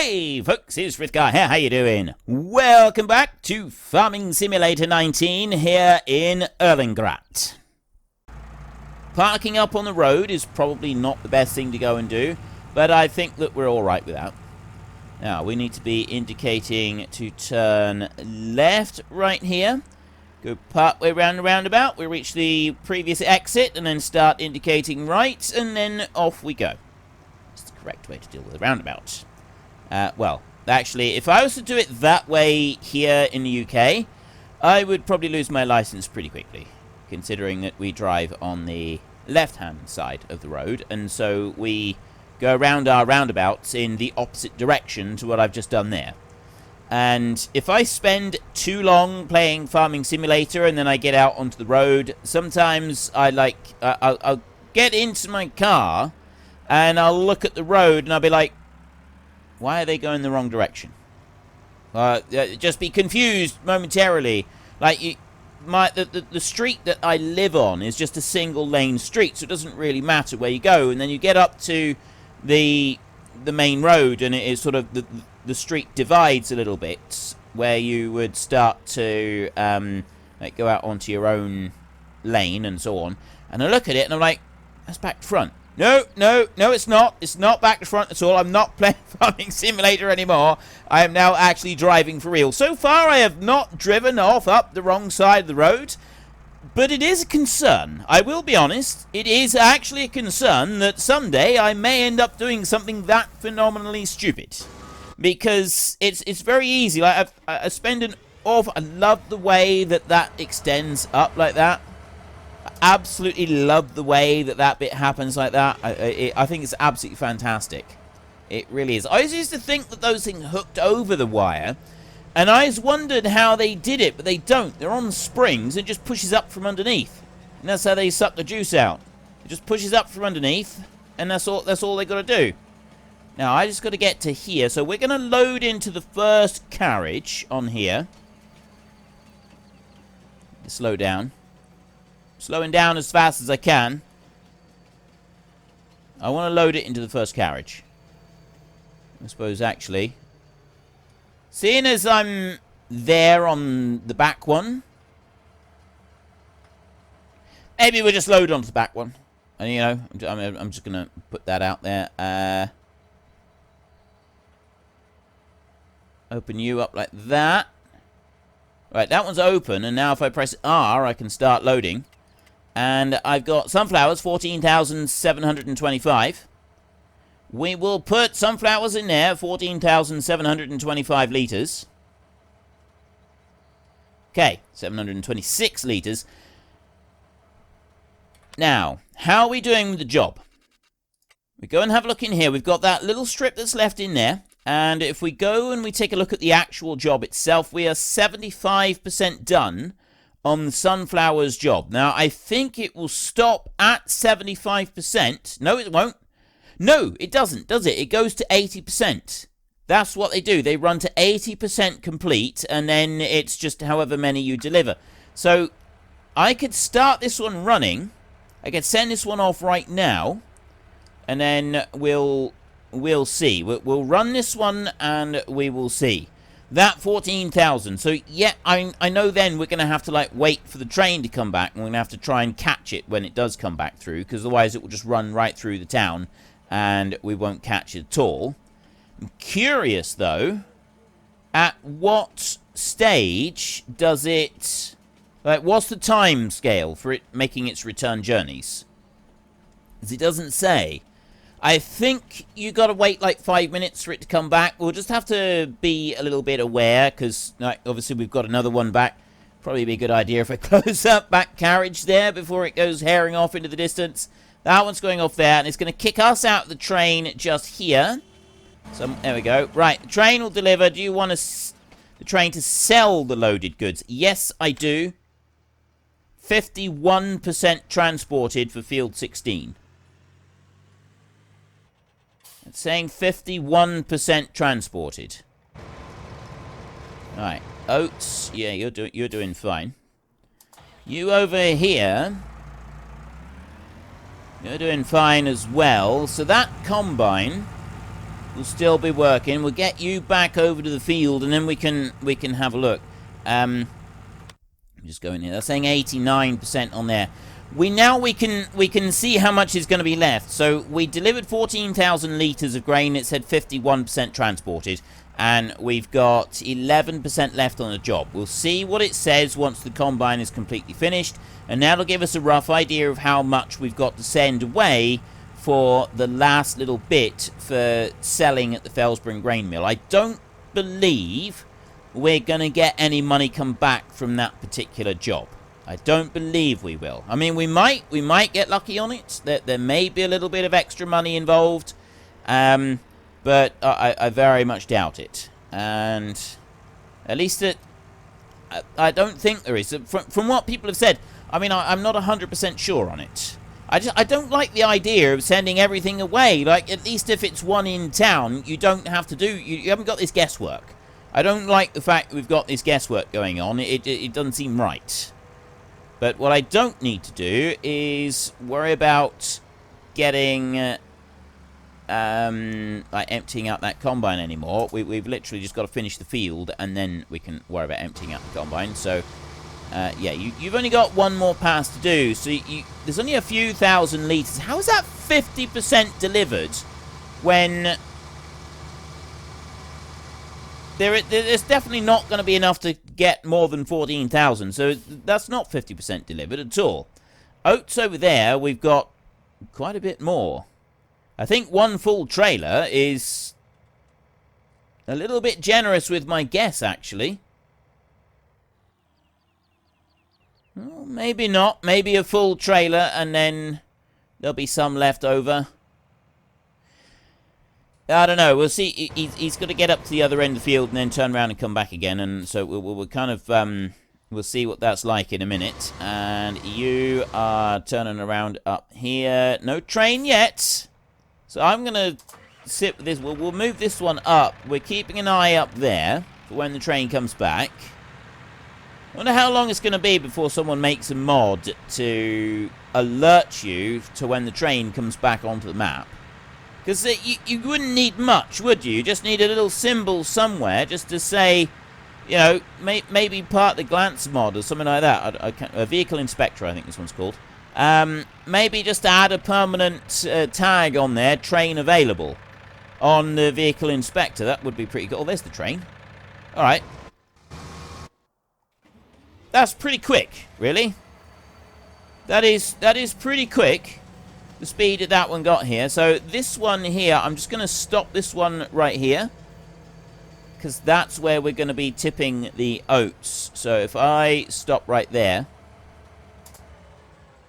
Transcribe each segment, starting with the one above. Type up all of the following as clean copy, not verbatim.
Hey folks, it's Frithgar here, how you doing? Welcome back to Farming Simulator 19 here in Erlengrat. Parking up on the road is probably not the best thing to go and do, but I think that we're alright with that. Now, we need to be indicating to turn left right here. Go part way round the roundabout, we reach the previous exit, and then start indicating right, and then off we go. That's the correct way to deal with a roundabout. Well, actually, if I was to do it that way here in the UK, I would probably lose my license pretty quickly, considering that we drive on the left-hand side of the road, and so we go around our roundabouts in the opposite direction to what I've just done there. And if I spend too long playing Farming Simulator and then I get out onto the road, sometimes I'll get into my car and I'll look at the road and I'll be like, why are they going the wrong direction? Just be confused momentarily. Like, the street that I live on is just a single lane street, so it doesn't really matter where you go. And then you get up to the main road, and it is sort of the street divides a little bit, where you would start to go out onto your own lane and so on. And I look at it and I'm like, that's back to front. No, it's not. It's not back to front at all. I'm not playing Farming Simulator anymore. I am now actually driving for real. So far, I have not driven off up the wrong side of the road, but it is a concern. I will be honest. It is actually a concern that someday I may end up doing something that phenomenally stupid. Because it's very easy. Like, I spend an awful... I love the way that extends up like that. Absolutely love the way that bit happens like that. I think it's absolutely fantastic. It really is. I always used to think that those things hooked over the wire, and I always wondered how they did it, but they don't. They're on springs and it just pushes up from underneath, and that's how they suck the juice out. It just pushes up from underneath, and that's all they got to do. Now I just got to get to here, so we're going to load into the first carriage on here. Slow down. Slowing down as fast as I can. I want to load it into the first carriage. I suppose, actually. Seeing as I'm there on the back one, maybe we'll just load onto the back one. And, you know, I'm just going to put that out there. Open you up like that. Right, that one's open. And now if I press R, I can start loading. And I've got sunflowers, 14,725. We will put sunflowers in there, 14,725 litres. Okay, 726 litres. Now, how are we doing with the job? We go and have a look in here. We've got that little strip that's left in there. And if we go and we take a look at the actual job itself, we are 75% done on the sunflowers job. Now, I think it will stop at 75%. No, it won't. No, it doesn't, does it? It goes to 80%. That's what they do. They run to 80% complete, and then it's just however many you deliver. So, I could start this one running. I could send this one off right now, and then we'll see. We'll run this one, and we will see. That 14,000. So, yeah, I know then we're going to have to, like, wait for the train to come back. And we're going to have to try and catch it when it does come back through. Because otherwise it will just run right through the town. And we won't catch it at all. I'm curious, though, at what stage does it... Like, what's the time scale for it making its return journeys? As it doesn't say. I think you got to wait like 5 minutes for it to come back. We'll just have to be a little bit aware because, like, obviously we've got another one back. Probably be a good idea if I close up back carriage there before it goes herring off into the distance. That one's going off there, and it's going to kick us out of the train just here. So there we go. Right, the train will deliver. Do you want the train to sell the loaded goods? Yes, I do. 51% transported for field 16. It's saying 51% transported. Alright. Oats. Yeah, you're doing fine. You over here. You're doing fine as well. So that combine will still be working. We'll get you back over to the field, and then we can have a look. Just going here. They're saying 89% on there. We can see how much is going to be left. So we delivered 14,000 litres of grain. It said 51% transported. And we've got 11% left on the job. We'll see what it says once the combine is completely finished. And that'll give us a rough idea of how much we've got to send away for the last little bit for selling at the Fellsborough grain mill. I don't believe we're going to get any money come back from that particular job. I don't believe we will. I mean, we might get lucky on it. There may be a little bit of extra money involved, but I very much doubt it. And at least I don't think there is. From what people have said, I mean, I'm not 100% sure on it. I don't like the idea of sending everything away. Like, at least if it's one in town, you don't have to do. You haven't got this guesswork. I don't like the fact we've got this guesswork going on. It doesn't seem right. But what I don't need to do is worry about getting, like, emptying out that combine anymore. We've literally just got to finish the field, and then we can worry about emptying out the combine. So, yeah, you've only got one more pass to do. So there's only a few thousand litres. How is that 50% delivered when there's definitely not going to be enough to get more than 14,000, so that's not 50% delivered at all. Oats over there, we've got quite a bit more. I think one full trailer is a little bit generous with my guess, actually. Well, maybe not. Maybe a full trailer, and then there'll be some left over. I don't know. We'll see. He's got to get up to the other end of the field and then turn around and come back again. And so we'll kind of we'll see what that's like in a minute. And you are turning around up here. No train yet. So I'm gonna sit with this. We'll move this one up. We're keeping an eye up there for when the train comes back. I wonder how long it's going to be before someone makes a mod to alert you to when the train comes back onto the map. Because you wouldn't need much, would you? You just need a little symbol somewhere just to say, you know, maybe part the glance mod or something like that. A vehicle inspector, I think this one's called. Maybe just add a permanent tag on there, train available, on the vehicle inspector. That would be pretty good. Oh, there's the train. All right. That's pretty quick, really. That is pretty quick. The speed that one got here. So this one here, I'm just going to stop this one right here, because that's where we're going to be tipping the oats. So if I stop right there,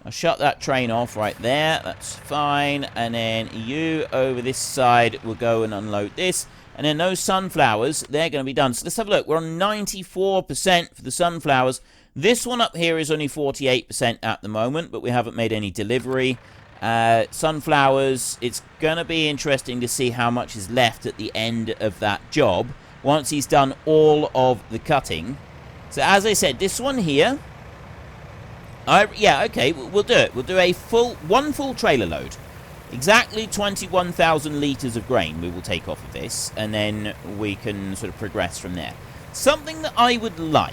I'll shut that train off right there. That's fine. And then you over this side will go and unload this. And then those sunflowers, they're going to be done. So let's have a look. We're on 94% for the sunflowers. This one up here is only 48% at the moment, but we haven't made any delivery. Sunflowers, it's going to be interesting to see how much is left at the end of that job once he's done all of the cutting. So as I said, this one here, yeah, okay, we'll do it. We'll do one full trailer load. Exactly 21,000 litres of grain we will take off of this, and then we can sort of progress from there. Something that I would like,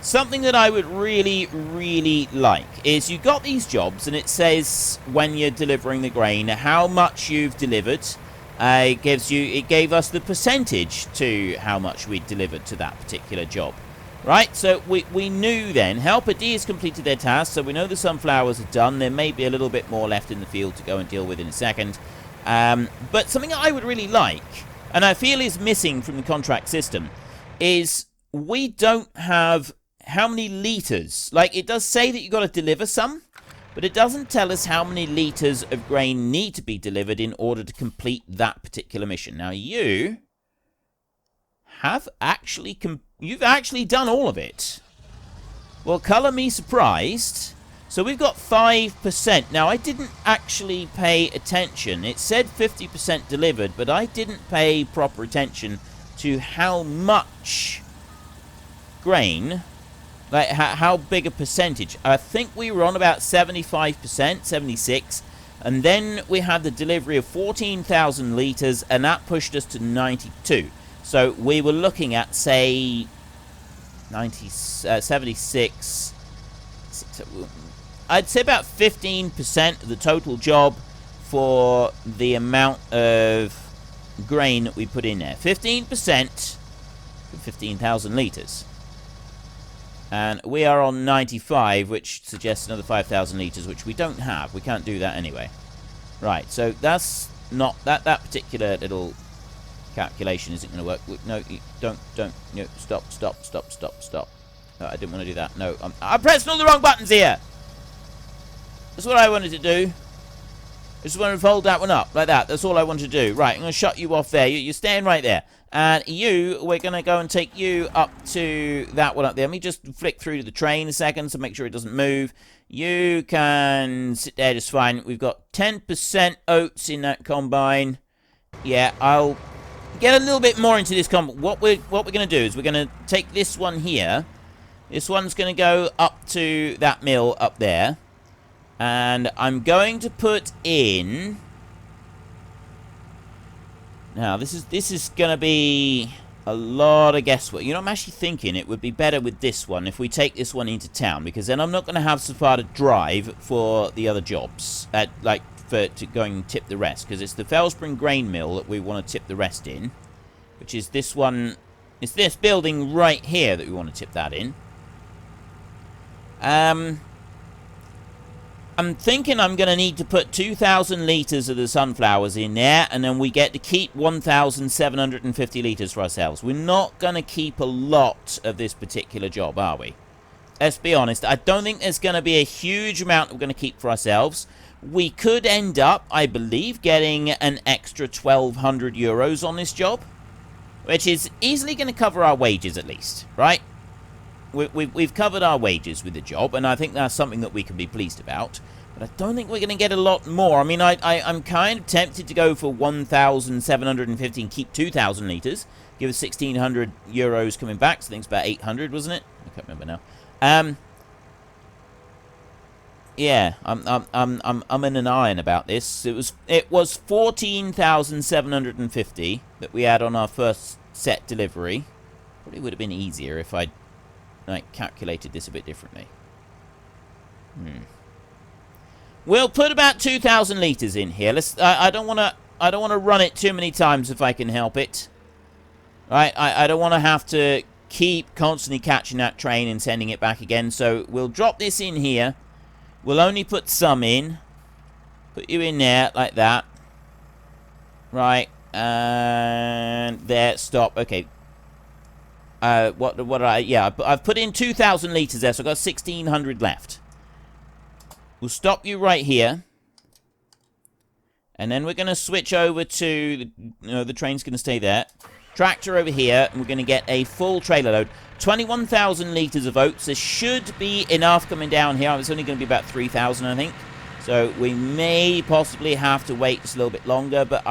something that I would really, really like is you got these jobs and it says when you're delivering the grain how much you've delivered. It gave us the percentage to how much we delivered to that particular job. Right, so we knew then Helper D has completed their task, so we know the sunflowers are done. There may be a little bit more left in the field to go and deal with in a second. But something that I would really like, and I feel is missing from the contract system, is we don't have how many litres. Like, it does say that you've got to deliver some, but it doesn't tell us how many litres of grain need to be delivered in order to complete that particular mission. Now, you have actually you've actually done all of it. Well, colour me surprised. So we've got 5%. Now, I didn't actually pay attention. It said 50% delivered, but I didn't pay proper attention to how much grain, like how big a percentage. I think we were on about 75%, 76%. And then we had the delivery of 14,000 litres, and that pushed us to 92. So we were looking at, say, 76. I'd say about 15% of the total job for the amount of grain that we put in there. 15% for 15,000 litres. And we are on 95, which suggests another 5,000 litres, which we don't have. We can't do that anyway. Right, so that's not... That particular little calculation isn't going to work. No, don't. No, stop. No, I didn't want to do that. No, I'm pressing all the wrong buttons here. That's what I wanted to do. I just wanted to fold that one up, like that. That's all I wanted to do. Right, I'm going to shut you off there. You're staying right there. And you, we're going to go and take you up to that one up there. Let me just flick through to the train a second to make sure it doesn't move. You can sit there just fine. We've got 10% oats in that combine. Yeah, I'll get a little bit more into this combine. What we're going to do is we're going to take this one here. This one's going to go up to that mill up there. And I'm going to put in... Now, this is going to be a lot of guesswork. You know, I'm actually thinking it would be better with this one if we take this one into town, because then I'm not going to have so far to drive for the other jobs, to go and tip the rest, because it's the Fellspring grain mill that we want to tip the rest in, which is this one. It's this building right here that we want to tip that in. I'm thinking I'm going to need to put 2,000 litres of the sunflowers in there, and then we get to keep 1,750 litres for ourselves. We're not going to keep a lot of this particular job, are we? Let's be honest. I don't think there's going to be a huge amount we're going to keep for ourselves. We could end up, I believe, getting an extra 1,200 euros on this job, which is easily going to cover our wages at least, right? We've covered our wages with the job, and I think that's something that we can be pleased about. But I don't think we're going to get a lot more. I mean, I'm kind of tempted to go for 1,750 and keep 2,000 litres. Give us 1,600 euros coming back. So I think it's about 800, wasn't it? I can't remember now. Yeah, I'm in an iron about this. It was 14,750 that we had on our first set delivery. Probably would have been easier if I'd calculated this a bit differently. We'll put about 2,000 litres in here. I don't want to run it too many times if I can help it. Right? I don't want to have to keep constantly catching that train and sending it back again. So we'll drop this in here. We'll only put some in. Put you in there like that. Right. And there. Stop. Okay. I've put in 2,000 litres there, so I've got 1,600 left. We'll stop you right here. And then we're going to switch over to... the train's going to stay there. Tractor over here, and we're going to get a full trailer load. 21,000 litres of oats. There should be enough coming down here. It's only going to be about 3,000, I think. So we may possibly have to wait just a little bit longer, but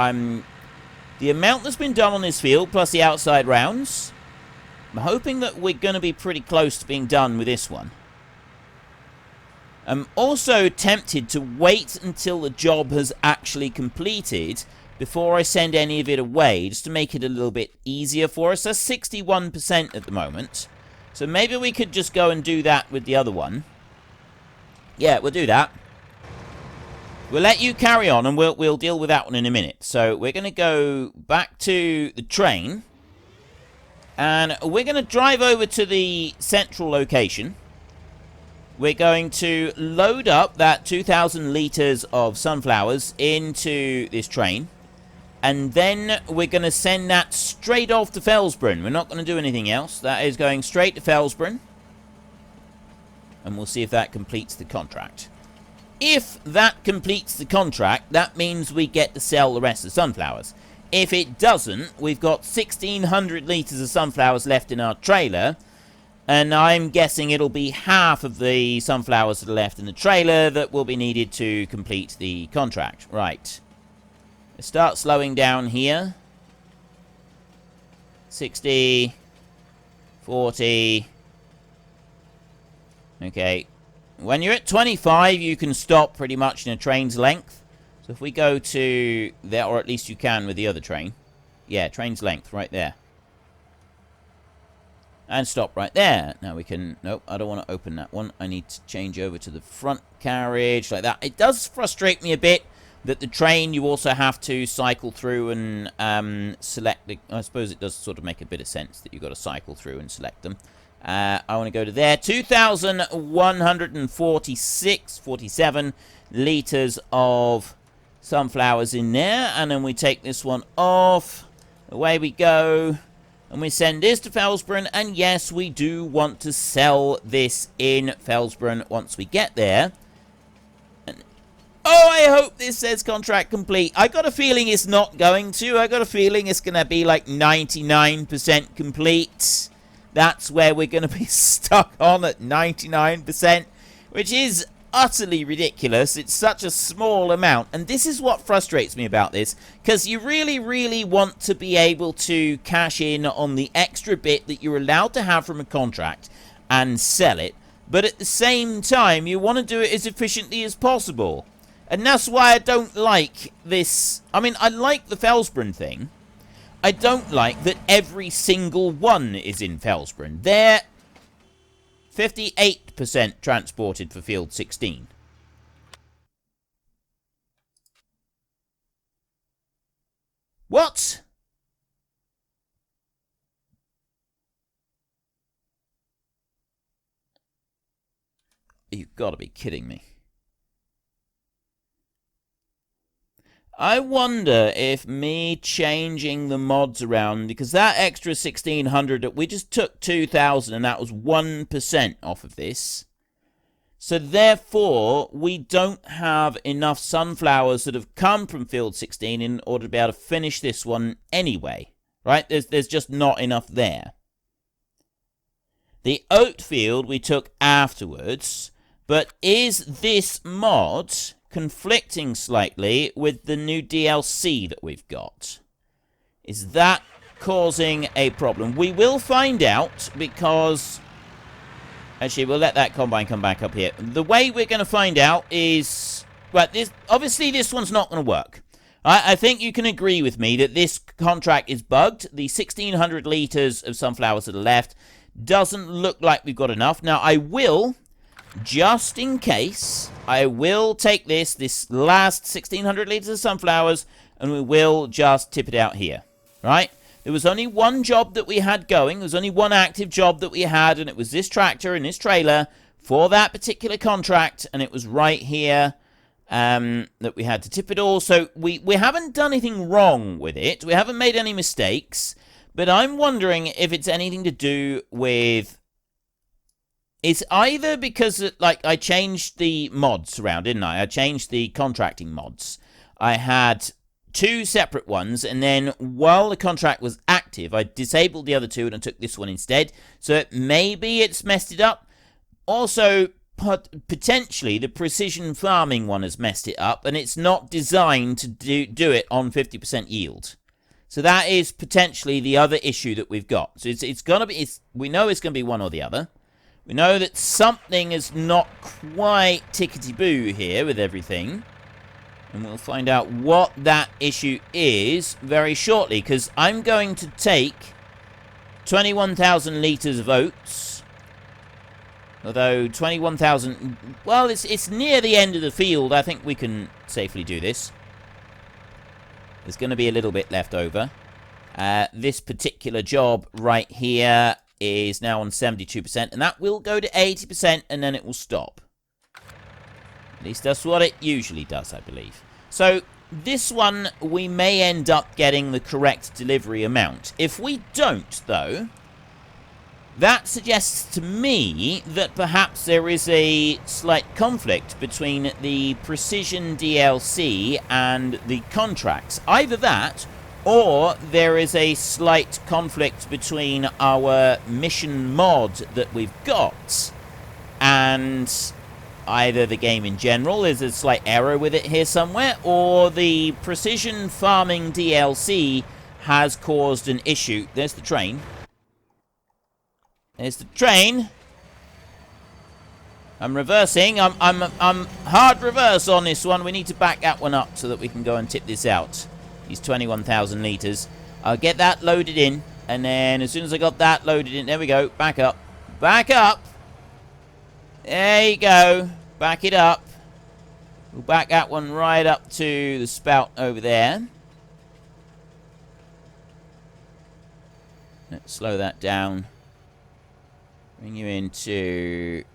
the amount that's been done on this field, plus the outside rounds... I'm hoping that we're going to be pretty close to being done with this one. I'm also tempted to wait until the job has actually completed before I send any of it away, just to make it a little bit easier for us. That's 61% at the moment. So maybe we could just go and do that with the other one. Yeah, we'll do that. We'll let you carry on, and we'll deal with that one in a minute. So we're going to go back to the train. And we're going to drive over to the central location. We're going to load up that 2,000 litres of sunflowers into this train. And then we're going to send that straight off to Fellsbrunn. We're not going to do anything else. That is going straight to Fellsbrunn. And we'll see if that completes the contract. If that completes the contract, that means we get to sell the rest of the sunflowers. If it doesn't, we've got 1,600 litres of sunflowers left in our trailer, and I'm guessing it'll be half of the sunflowers that are left in the trailer that will be needed to complete the contract. Right. Let's start slowing down here. 60. 40. Okay. When you're at 25, you can stop pretty much in a train's length. So if we go to there, or at least you can with the other train. Yeah, train's length right there. And stop right there. Now we can... Nope, I don't want to open that one. I need to change over to the front carriage like that. It does frustrate me a bit that the train you also have to cycle through and select... I suppose it does sort of make a bit of sense that you've got to cycle through and select them. I want to go to there. 2,147 litres of sunflowers in there. And then we take this one off. Away we go. And we send this to Felsbrunn. And yes, we do want to sell this in Felsbrunn once we get there. And, oh, I hope this says contract complete. I got a feeling it's not going to. I got a feeling it's going to be like 99% complete. That's where we're going to be stuck on at 99%, which is utterly ridiculous. It's such a small amount, and this is what frustrates me about this, because you really, really want to be able to cash in on the extra bit that you're allowed to have from a contract and sell it, but at the same time, you want to do it as efficiently as possible. And that's why I don't like this. I mean, I like the Felsbrunn thing. I don't like that every single one is in Felsbrunn. They're 58% transported for field 16. What? You've got to be kidding me. I wonder if me changing the mods around, because that extra 1,600, we just took 2,000 and that was 1% off of this. So therefore, we don't have enough sunflowers that have come from field 16 in order to be able to finish this one anyway. Right? There's just not enough there. The oat field we took afterwards, but is this mod conflicting slightly with the new DLC that we've got? Is that causing a problem? We will find out, because actually we'll let that combine come back up here. The way we're going to find out is, well, obviously this one's not going to work. I think you can agree with me that this contract is bugged. The 1,600 litres of sunflowers that are left doesn't look like we've got enough. Now I will, just in case, I will take this last 1,600 litres of sunflowers, and we will just tip it out here, right? There was only one job that we had going. There was only one active job that we had, and it was this tractor and this trailer for that particular contract, and it was right here that we had to tip it all. So we haven't done anything wrong with it. We haven't made any mistakes, but I'm wondering if it's anything to do with... It's either because, like, I changed the mods around, didn't I? I changed the contracting mods. I had two separate ones, and then while the contract was active, I disabled the other two and I took this one instead. So maybe it's messed it up. Also, potentially, the precision farming one has messed it up, and it's not designed to do it on 50% yield. So that is potentially the other issue that we've got. So it's going to be... we know it's going to be one or the other. We know that something is not quite tickety-boo here with everything. And we'll find out what that issue is very shortly, because I'm going to take 21,000 litres of oats. Although 21,000... well, it's near the end of the field. I think we can safely do this. There's going to be a little bit left over. This particular job right here is now on 72%, and that will go to 80%, and then it will stop. At least that's what it usually does, I believe. So this one, we may end up getting the correct delivery amount. If we don't, though, that suggests to me that perhaps there is a slight conflict between the Precision DLC and the contracts. Either that, or there is a slight conflict between our mission mod that we've got and either the game in general. There's a slight error with it here somewhere, or the Precision Farming DLC has caused an issue. There's the train. There's the train. I'm reversing. I'm hard reverse on this one. We need to back that one up so that we can go and tip this out. These 21,000 litres. I'll get that loaded in. And then as soon as I got that loaded in, there we go. Back up. Back up. There you go. Back it up. We'll back that one right up to the spout over there. Let's slow that down. Bring you into...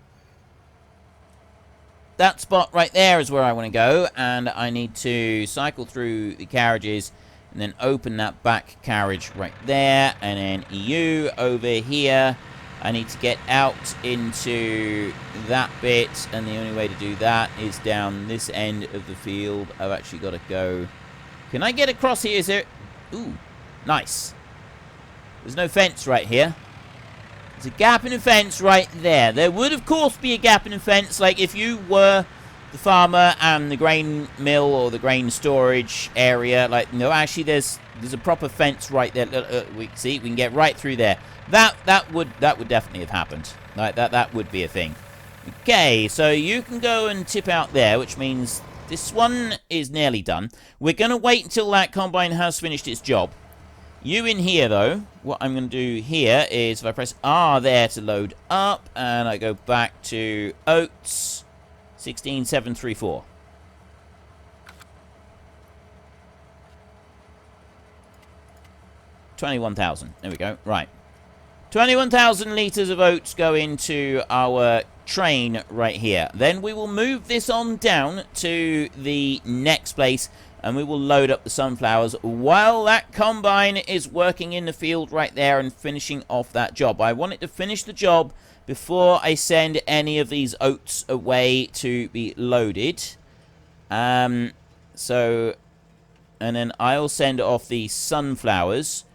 that spot right there is where I want to go. And I need to cycle through the carriages and then open that back carriage right there. And then you over here. I need to get out into that bit, and the only way to do that is down this end of the field. I've actually got to go... can I get across here? Is there... ooh, nice. There's no fence right here. There's a gap in the fence right there. There would, of course, be a gap in the fence, like if you were the farmer and the grain mill or the grain storage area. Like, no, actually, there's a proper fence right there. We can get right through there. That would definitely have happened. Like that would be a thing. Okay, so you can go and tip out there, which means this one is nearly done. We're going to wait until that combine has finished its job. You in here, though. What I'm going to do here is if I press R there to load up, and I go back to oats 16734. $21,000. There we go. Right. 21,000 litres of oats go into our train right here. Then we will move this on down to the next place, and we will load up the sunflowers while that combine is working in the field right there and finishing off that job. I want it to finish the job before I send any of these oats away to be loaded. And then I'll send off the sunflowers.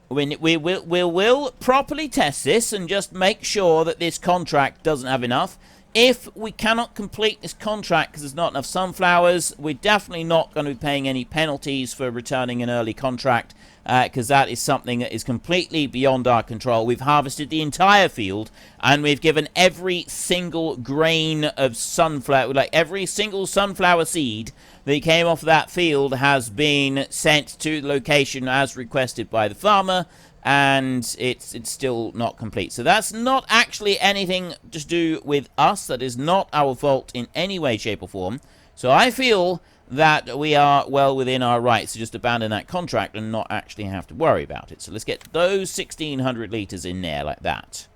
We will properly test this and just make sure that this contract doesn't have enough. If we cannot complete this contract because there's not enough sunflowers, we're definitely not going to be paying any penalties for returning an early contract, because that is something that is completely beyond our control. We've harvested the entire field, and we've given every single grain of sunflower, like every single sunflower seed that came off that field has been sent to the location as requested by the farmer, and it's still not complete. So that's not actually anything to do with us. That is not our fault in any way, shape, or form. So I feel that we are well within our rights to just abandon that contract and not actually have to worry about it. So let's get those 1,600 litres in there like that.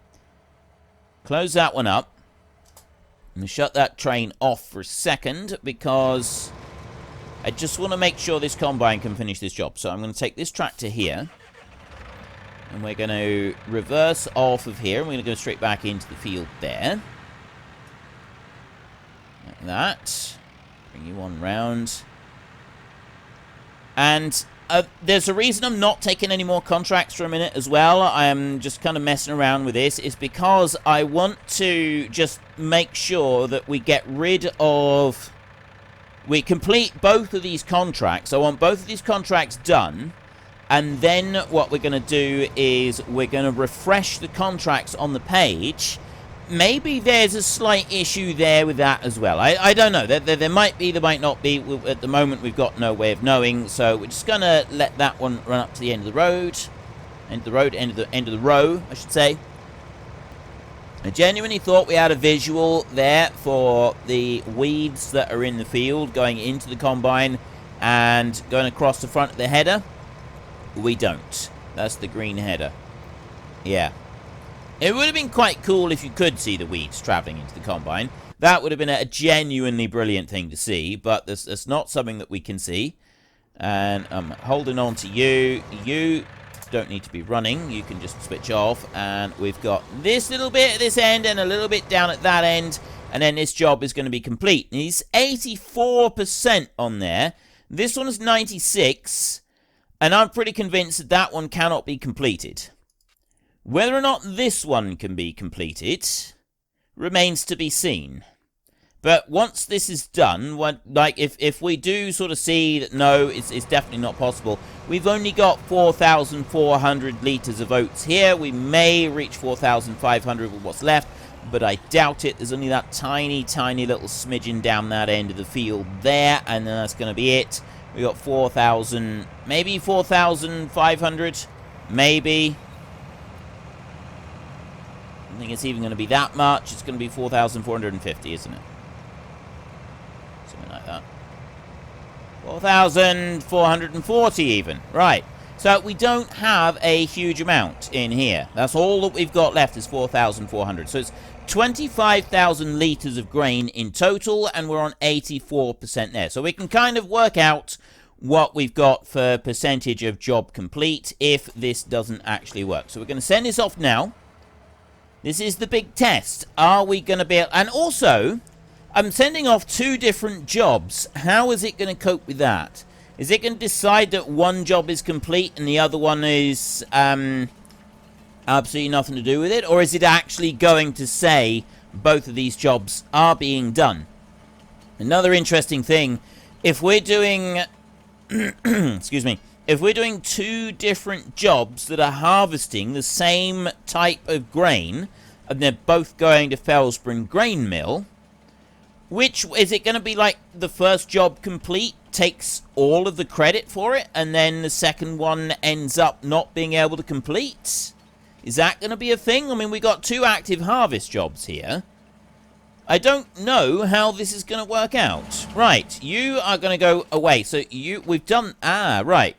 Close that one up. And shut that train off for a second, because I just want to make sure this combine can finish this job. So I'm going to take this tractor here, and we're going to reverse off of here, and we're going to go straight back into the field there. Like that. Bring you on round. And there's a reason I'm not taking any more contracts for a minute as well. I am just kind of messing around with this. It's because I want to just make sure that we get rid of... we complete both of these contracts. I want both of these contracts done. And then what we're going to do is we're going to refresh the contracts on the page. Maybe there's a slight issue there with that as well. I don't know. There might be, there might not be. At the moment, we've got no way of knowing. So we're just going to let that one run up to the end of the road. End of the row, I should say. I genuinely thought we had a visual there for the weeds that are in the field going into the combine and going across the front of the header. We don't. That's the green header. Yeah. It would have been quite cool if you could see the weeds traveling into the combine. That would have been a genuinely brilliant thing to see, but that's not something that we can see. And I'm holding on to you. You don't need to be running. You can just switch off. And we've got this little bit at this end and a little bit down at that end. And then this job is going to be complete. And it's 84% on there. This one is 96%. And I'm pretty convinced that that one cannot be completed. Whether or not this one can be completed remains to be seen. But once this is done, like if we do sort of see that no, it's definitely not possible. We've only got 4,400 litres of oats here. We may reach 4,500 with what's left. but I doubt it. There's only that tiny, tiny little smidgen down that end of the field there, and then that's going to be it. We got 4,000, maybe 4,500, maybe. I don't think it's even going to be that much. It's going to be 4,450, isn't it? Something like that. 4,440 even. Right. So we don't have a huge amount in here. That's all that we've got left is 4,400. So it's 25,000 litres of grain in total, and we're on 84% there. So we can kind of work out what we've got for percentage of job complete if this doesn't actually work. So we're going to send this off now. This is the big test. Are we going to be able... And also, I'm sending off 2 different jobs. How is it going to cope with that? Is it going to decide that one job is complete and the other one is absolutely nothing to do with it? Or is it actually going to say both of these jobs are being done? Another interesting thing, if we're doing... excuse me. If we're doing 2 different jobs that are harvesting the same type of grain, and they're both going to Felsborough Grain Mill, which is it going to be like the first job complete takes all of the credit for it, and then the second one ends up not being able to complete? Is that going to be a thing? I mean, we got 2 active harvest jobs here. I don't know how this is going to work out. Right, you are going to go away. So we've done, right.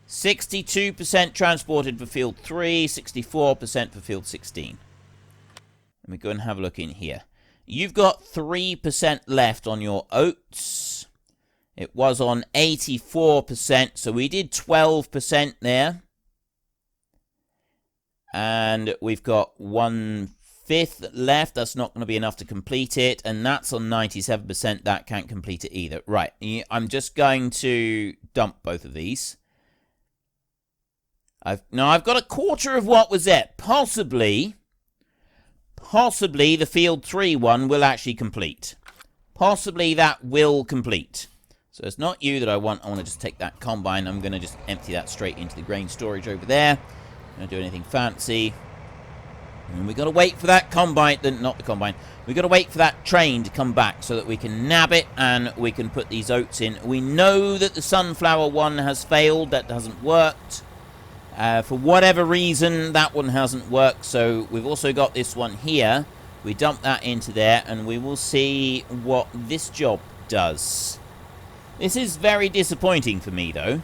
62% transported for field 3, 64% for field 16. Let me go and have a look in here. You've got 3% left on your oats. It was on 84%, so we did 12% there. And we've got 1/5 left. That's not going to be enough to complete it. And that's on 97%. That can't complete it either. Right, I'm just going to dump both of these. I've got 1/4 of what was there. Possibly the field 3 one will actually complete. Possibly that will complete. So it's not you that I want. I want to just take that combine. I'm going to just empty that straight into the grain storage over there. I'm going to do anything fancy. And we've got to wait for that combine. Not the combine. We've got to wait for that train to come back so that we can nab it and we can put these oats in. We know that the sunflower one has failed. That hasn't worked. For whatever reason, that one hasn't worked, so we've also got this one here. We dump that into there, and we will see what this job does. This is very disappointing for me, though.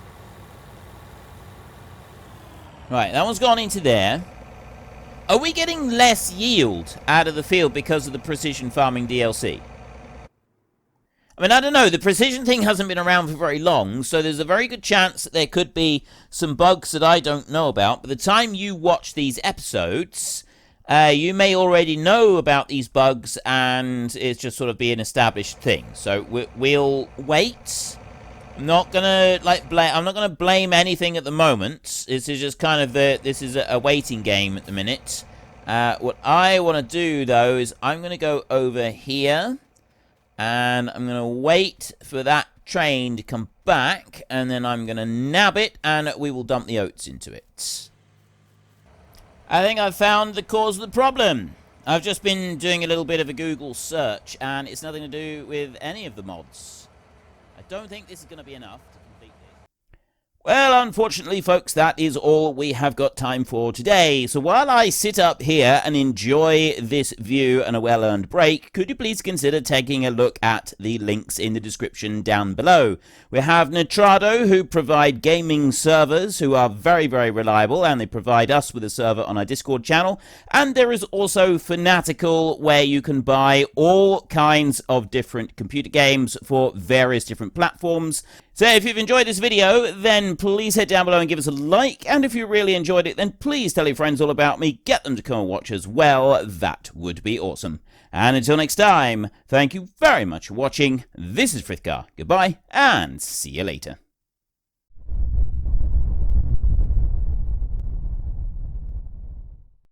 Right, that one's gone into there. Are we getting less yield out of the field because of the precision farming DLC? I mean, I don't know. The precision thing hasn't been around for very long, so there's a very good chance that there could be some bugs that I don't know about. By the time you watch these episodes, you may already know about these bugs, and it's just sort of be an established thing. So we'll wait. I'm not gonna I'm not gonna blame anything at the moment. This is just kind of this is a waiting game at the minute. What I want to do though is I'm gonna go over here. And I'm going to wait for that train to come back, and then I'm going to nab it, and we will dump the oats into it. I think I've found the cause of the problem. I've just been doing a little bit of a Google search, and it's nothing to do with any of the mods. I don't think this is going to be enough to complete this. Well, unfortunately, folks, that is all we have got time for today. So while I sit up here and enjoy this view and a well-earned break, could you please consider taking a look at the links in the description down below? We have Nitrado, who provide gaming servers, who are very, very reliable, and they provide us with a server on our Discord channel. And there is also Fanatical, where you can buy all kinds of different computer games for various different platforms. So if you've enjoyed this video, then please head down below and give us a like. And if you really enjoyed it, then please tell your friends all about me. Get them to come and watch as well. That would be awesome. And until next time, thank you very much for watching. This is Frithgar. Goodbye, and see you later.